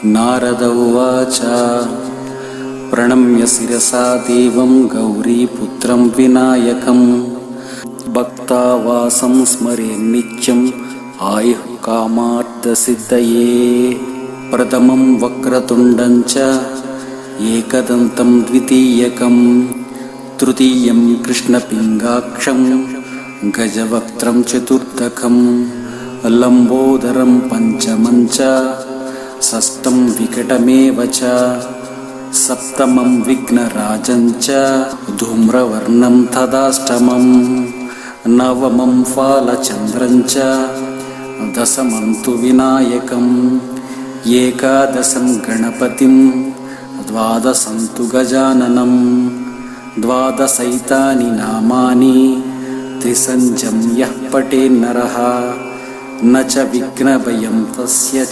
नारद उवाच प्रणम्य शिरसा देवं गौरीपुत्रं विनायकं भक्तावासं स्मरेन्नित्यम् आयुः कामार्थसिद्धये। प्रथमं वक्रतुण्डं च एकदन्तं द्वितीयकं तृतीयं कृष्णपिङ्गाक्षं गजवक्त्रं चतुर्थकं लम्बोदरं पञ्चमं च षष्ठं विकटमेव च सप्तमं विघ्नराजं च धूम्रवर्णं तदाष्टमं नवमं फालचन्द्रं च दशमं तु विनायकं एकादशं गणपतिं द्वादशं तु गजाननं द्वादशैतानि नामानि त्रिसञ्जं यः पठेन्नरः न च विघ्नभयं तस्य